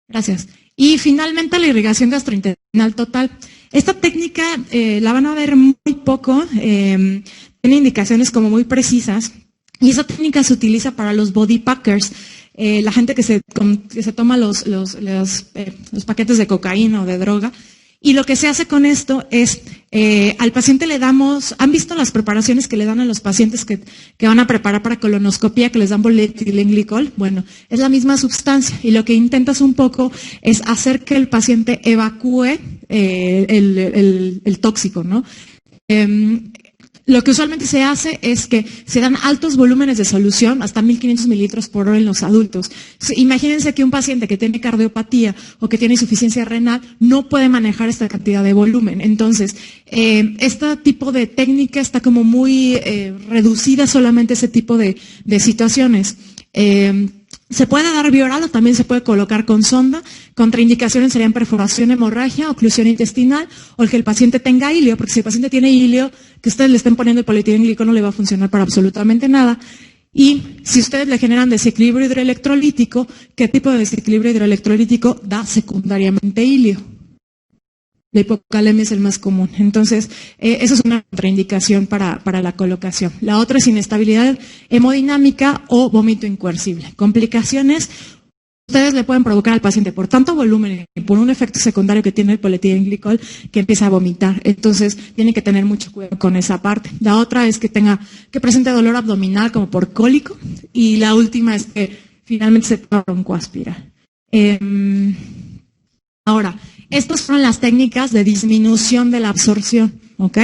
Gracias. Y finalmente la irrigación gastrointestinal total. Esta técnica la van a ver muy poco, tiene indicaciones como muy precisas y esa técnica se utiliza para los body packers, la gente que se toma los paquetes de cocaína o de droga. Y lo que se hace con esto es, al paciente le damos, ¿han visto las preparaciones que le dan a los pacientes que van a preparar para colonoscopía, que les dan polietilenglicol? Bueno, es la misma sustancia y lo que intentas un poco es hacer que el paciente evacúe el tóxico, ¿no? Lo que usualmente se hace es que se dan altos volúmenes de solución, hasta 1.500 mililitros por hora en los adultos. Imagínense que un paciente que tiene cardiopatía o que tiene insuficiencia renal no puede manejar esta cantidad de volumen. Entonces, este tipo de técnica está como muy reducida solamente a ese tipo de situaciones. Se puede dar vía oral o también se puede colocar con sonda. Contraindicaciones serían perforación, hemorragia, oclusión intestinal o el que el paciente tenga ilio, porque si el paciente tiene ilio, que ustedes le estén poniendo el polietilenglicol no le va a funcionar para absolutamente nada. Y si ustedes le generan desequilibrio hidroelectrolítico, ¿qué tipo de desequilibrio hidroelectrolítico da secundariamente ilio? La hipocalemia es el más común. Entonces, eso es una contraindicación para la colocación. La otra es inestabilidad hemodinámica o vómito incoercible. Complicaciones, ustedes le pueden provocar al paciente por tanto volumen y por un efecto secundario que tiene el polietilenglicol que empieza a vomitar. Entonces, tienen que tener mucho cuidado con esa parte. La otra es que presente dolor abdominal como por cólico. Y la última es que finalmente se pueda broncoaspirar. Ahora, estas fueron las técnicas de disminución de la absorción, ¿ok?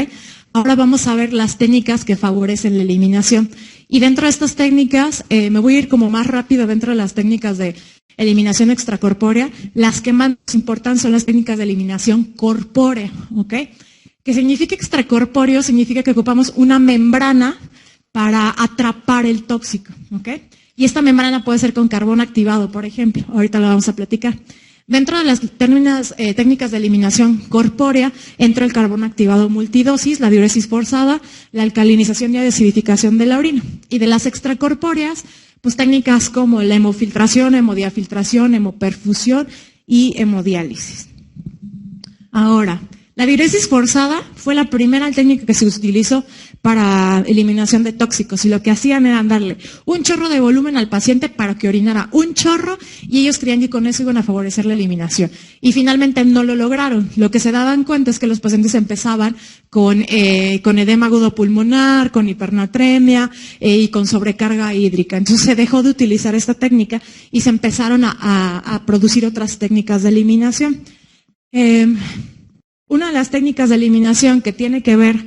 Ahora vamos a ver las técnicas que favorecen la eliminación. Y dentro de estas técnicas, me voy a ir como más rápido dentro de las técnicas de eliminación extracorpórea. Las que más importan son las técnicas de eliminación corpórea, ¿ok? Que significa extracorpóreo, significa que ocupamos una membrana para atrapar el tóxico, ¿ok? Y esta membrana puede ser con carbón activado, por ejemplo. Ahorita lo vamos a platicar. Dentro de las técnicas de eliminación corpórea entra el carbón activado multidosis, la diuresis forzada, la alcalinización y acidificación de la orina. Y de las extracorpóreas, pues técnicas como la hemofiltración, hemodiafiltración, hemoperfusión y hemodiálisis. Ahora, La diuresis forzada fue la primera técnica que se utilizó para eliminación de tóxicos y lo que hacían era darle un chorro de volumen al paciente para que orinara un chorro y ellos creían que con eso iban a favorecer la eliminación. Y finalmente no lo lograron. Lo que se daban cuenta es que los pacientes empezaban con edema agudo pulmonar, con hipernatremia y con sobrecarga hídrica. Entonces se dejó de utilizar esta técnica y se empezaron a producir otras técnicas de eliminación. Una de las técnicas de eliminación que tiene que ver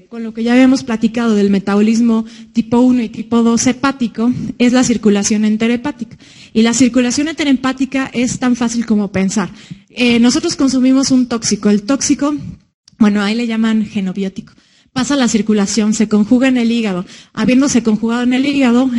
con lo que ya habíamos platicado del metabolismo tipo 1 y tipo 2 hepático es la circulación enterhepática. Y la circulación enterhepática es tan fácil como pensar. Nosotros consumimos un tóxico. El tóxico, bueno, ahí le llaman genobiótico. Pasa a la circulación, se conjuga en el hígado. Habiéndose conjugado en el hígado,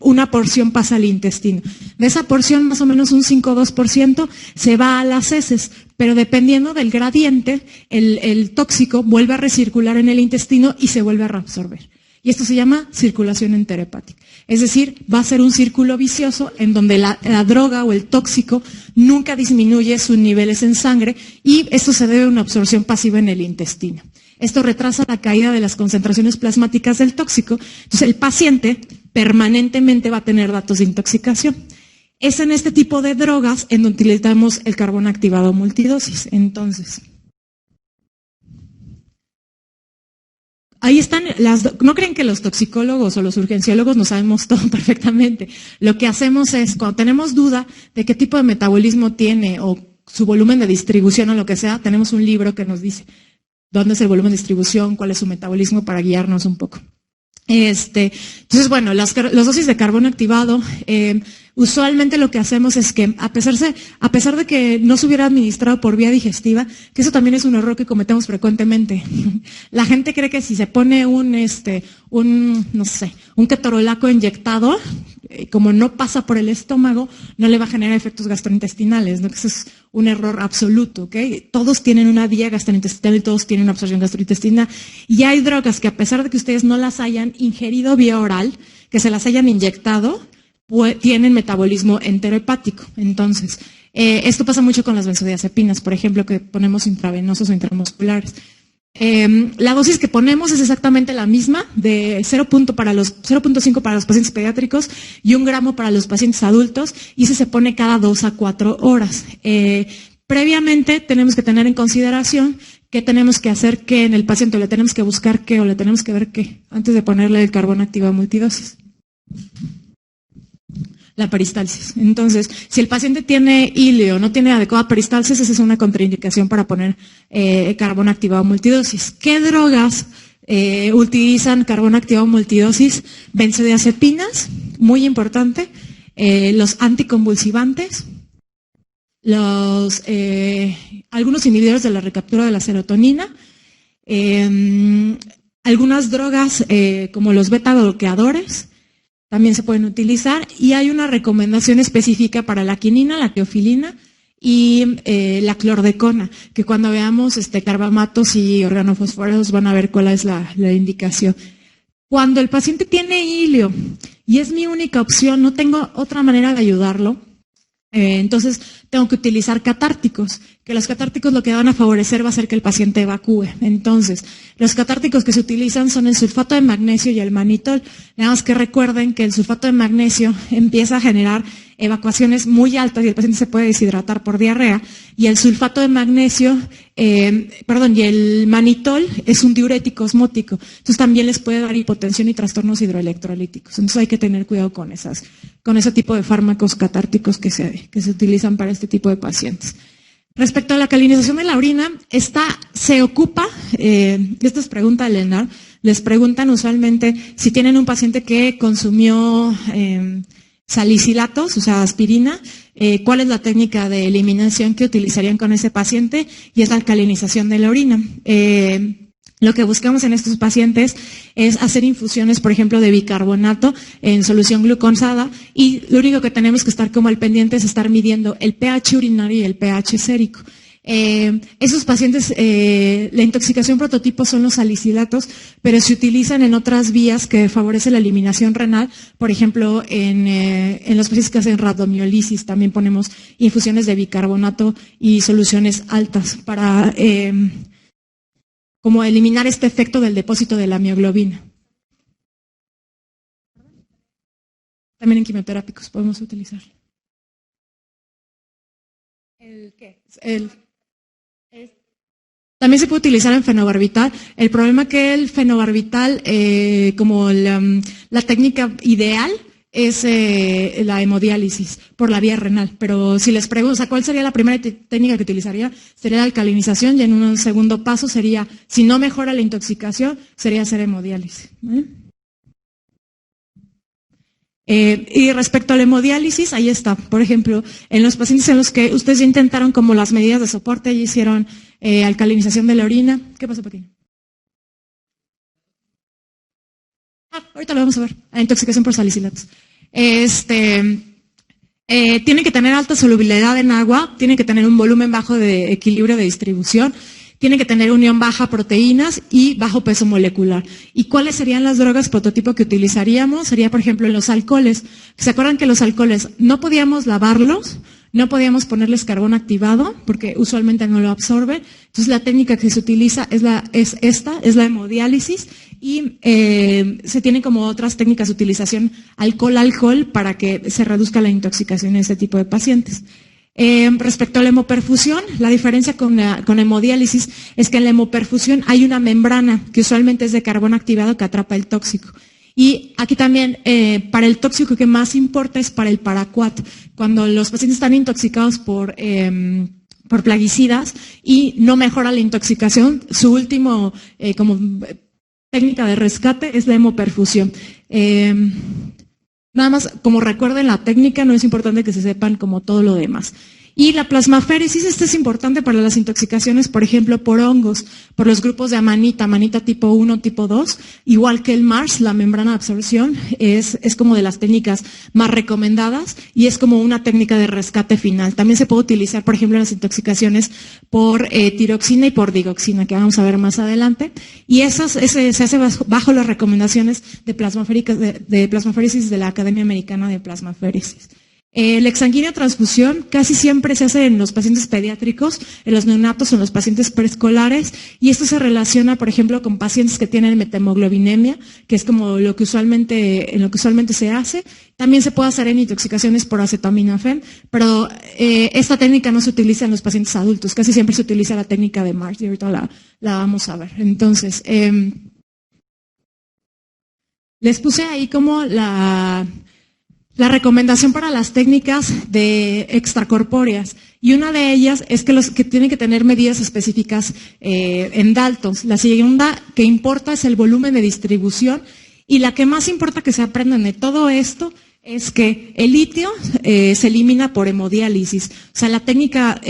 una porción pasa al intestino. De esa porción, más o menos un 5 o 2% se va a las heces, pero dependiendo del gradiente, el tóxico vuelve a recircular en el intestino y se vuelve a reabsorber. Y esto se llama circulación enterhepática. Es decir, va a ser un círculo vicioso en donde la droga o el tóxico nunca disminuye sus niveles en sangre y esto se debe a una absorción pasiva en el intestino. Esto retrasa la caída de las concentraciones plasmáticas del tóxico. Entonces, el paciente permanentemente va a tener datos de intoxicación. Es en este tipo de drogas en donde utilizamos el carbón activado multidosis. Entonces, ahí están no creen que los toxicólogos o los urgenciólogos no sabemos todo perfectamente. Lo que hacemos es, cuando tenemos duda de qué tipo de metabolismo tiene o su volumen de distribución o lo que sea, tenemos un libro que nos dice dónde es el volumen de distribución, cuál es su metabolismo para guiarnos un poco. Entonces, bueno, las dosis de carbón activado, usualmente lo que hacemos es que, a pesar de que no se hubiera administrado por vía digestiva, que eso también es un error que cometemos frecuentemente. La gente cree que si se pone un ketorolaco inyectado, como no pasa por el estómago, no le va a generar efectos gastrointestinales, ¿no? Eso es un error absoluto, ¿ok? Todos tienen una vía gastrointestinal y todos tienen una absorción gastrointestinal. Y hay drogas que, a pesar de que ustedes no las hayan ingerido vía oral, que se las hayan inyectado, tienen metabolismo enterohepático. Entonces, esto pasa mucho con las benzodiazepinas, por ejemplo, que ponemos intravenosos o intramusculares. La dosis que ponemos es exactamente la misma, de 0.5 para los pacientes pediátricos y 1 gramo para los pacientes adultos, y se pone cada 2 a 4 horas. Previamente tenemos que tener en consideración que tenemos que hacer qué en el paciente, o le tenemos que buscar qué, o le tenemos que ver qué, antes de ponerle el carbón activado multidosis. La peristalsis. Entonces, si el paciente tiene ilio, no tiene adecuada peristalsis, esa es una contraindicación para poner carbón activado multidosis. ¿Qué drogas utilizan carbón activado multidosis? Benzodiazepinas, muy importante, los anticonvulsivantes, algunos inhibidores de la recaptura de la serotonina, algunas drogas como los beta bloqueadores, también se pueden utilizar, y hay una recomendación específica para la quinina, la teofilina y la clordecona, que cuando veamos carbamatos y organofosforados van a ver cuál es la indicación. Cuando el paciente tiene ilio y es mi única opción, no tengo otra manera de ayudarlo, entonces tengo que utilizar catárticos, que los catárticos lo que van a favorecer va a ser que el paciente evacúe. Entonces, los catárticos que se utilizan son el sulfato de magnesio y el manitol. Nada más que recuerden que el sulfato de magnesio empieza a generar evacuaciones muy altas y el paciente se puede deshidratar por diarrea, y el sulfato de magnesio, y el manitol es un diurético osmótico, entonces también les puede dar hipotensión y trastornos hidroelectrolíticos. Entonces hay que tener cuidado con ese tipo de fármacos catárticos que se utilizan para este tipo de pacientes. Respecto a la calinización de la orina, se ocupa, esta es pregunta de Leonard, les preguntan usualmente si tienen un paciente que consumió salicilatos, o sea, aspirina, cuál es la técnica de eliminación que utilizarían con ese paciente, y es la alcalinización de la orina. Lo que buscamos en estos pacientes es hacer infusiones, por ejemplo, de bicarbonato en solución glucosada, y lo único que tenemos que estar como al pendiente es estar midiendo el pH urinario y el pH sérico. Esos pacientes, la intoxicación prototipo son los salicilatos, pero se utilizan en otras vías que favorecen la eliminación renal. Por ejemplo, en los pacientes que hacen rabdomiólisis también ponemos infusiones de bicarbonato y soluciones altas para como eliminar este efecto del depósito de la mioglobina. También en quimioterápicos podemos utilizar. También se puede utilizar en fenobarbital. El problema que el fenobarbital, como la técnica ideal, es la hemodiálisis por la vía renal. Pero si les pregunto, o sea, ¿cuál sería la primera técnica que utilizaría? Sería la alcalinización, y en un segundo paso sería, si no mejora la intoxicación, sería hacer hemodiálisis. Y respecto a la hemodiálisis, ahí está. Por ejemplo, en los pacientes en los que ustedes ya intentaron como las medidas de soporte, ya hicieron alcalinización de la orina. ¿Qué pasó, pequeño? Ahorita lo vamos a ver. La intoxicación por salicilatos. Tienen que tener alta solubilidad en agua, tienen que tener un volumen bajo de equilibrio de distribución, tienen que tener unión baja a proteínas y bajo peso molecular. ¿Y cuáles serían las drogas prototipo que utilizaríamos? Sería, por ejemplo, en los alcoholes. ¿Se acuerdan que los alcoholes no podíamos lavarlos? No podíamos ponerles carbón activado porque usualmente no lo absorben. Entonces la técnica que se utiliza es la hemodiálisis, y se tienen como otras técnicas de utilización alcohol para que se reduzca la intoxicación en ese tipo de pacientes. Respecto a la hemoperfusión, la diferencia con hemodiálisis es que en la hemoperfusión hay una membrana que usualmente es de carbón activado que atrapa el tóxico. Y aquí también, para el tóxico que más importa es para el paraquat. Cuando los pacientes están intoxicados por plaguicidas y no mejora la intoxicación, su último como técnica de rescate es la hemoperfusión. Nada más, como recuerden la técnica, no es importante que se sepan como todo lo demás. Y la plasmaféresis, esta es importante para las intoxicaciones, por ejemplo, por hongos, por los grupos de amanita tipo 1, tipo 2, igual que el MARS, la membrana de absorción, es como de las técnicas más recomendadas y es como una técnica de rescate final. También se puede utilizar, por ejemplo, en las intoxicaciones por tiroxina y por digoxina, que vamos a ver más adelante. Y se hace bajo las recomendaciones de plasmaféresis de la Academia Americana de Plasmaféresis. La exsanguínea transfusión casi siempre se hace en los pacientes pediátricos, en los neonatos o en los pacientes preescolares, y esto se relaciona, por ejemplo, con pacientes que tienen methemoglobinemia, que es como en lo que usualmente se hace. También se puede hacer en intoxicaciones por acetaminofén, pero esta técnica no se utiliza en los pacientes adultos, casi siempre se utiliza la técnica de Mars, y ahorita la vamos a ver. Entonces, les puse ahí como la recomendación para las técnicas de extracorpóreas, y una de ellas es que tienen que tener medidas específicas en Daltons. La segunda que importa es el volumen de distribución, y la que más importa que se aprendan de todo esto es que el litio se elimina por hemodiálisis. O sea, la técnica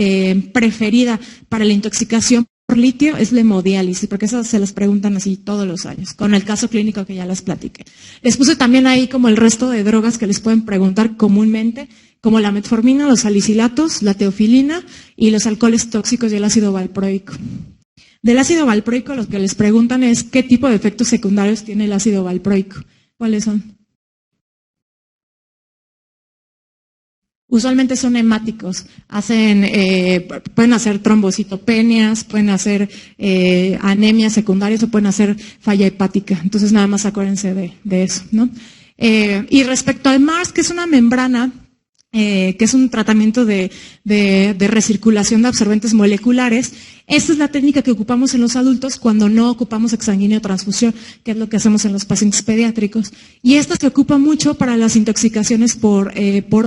preferida para la intoxicación por litio es la hemodiálisis, porque esas se las preguntan así todos los años, con el caso clínico que ya les platiqué. Les puse también ahí como el resto de drogas que les pueden preguntar comúnmente, como la metformina, los salicilatos, la teofilina y los alcoholes tóxicos y el ácido valproico. Del ácido valproico lo que les preguntan es qué tipo de efectos secundarios tiene el ácido valproico. ¿Cuáles son? Usualmente son hemáticos, pueden hacer trombocitopenias, pueden hacer anemias secundarias o pueden hacer falla hepática. Entonces nada más acuérdense de eso, ¿no? Y respecto al MARS, que es una membrana, que es un tratamiento de recirculación de absorbentes moleculares, esta es la técnica que ocupamos en los adultos cuando no ocupamos exsanguíneo transfusión, que es lo que hacemos en los pacientes pediátricos. Y esta se ocupa mucho para las intoxicaciones por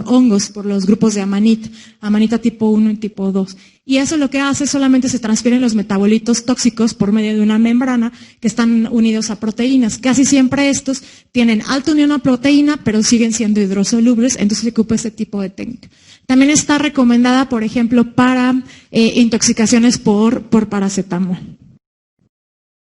hongos, por los grupos de amanita tipo 1 y tipo 2. Y eso lo que hace solamente se transfieren los metabolitos tóxicos por medio de una membrana que están unidos a proteínas. Casi siempre estos tienen alta unión a proteína, pero siguen siendo hidrosolubles, entonces se ocupa este tipo de técnica. También está recomendada, por ejemplo, para intoxicaciones por paracetamol.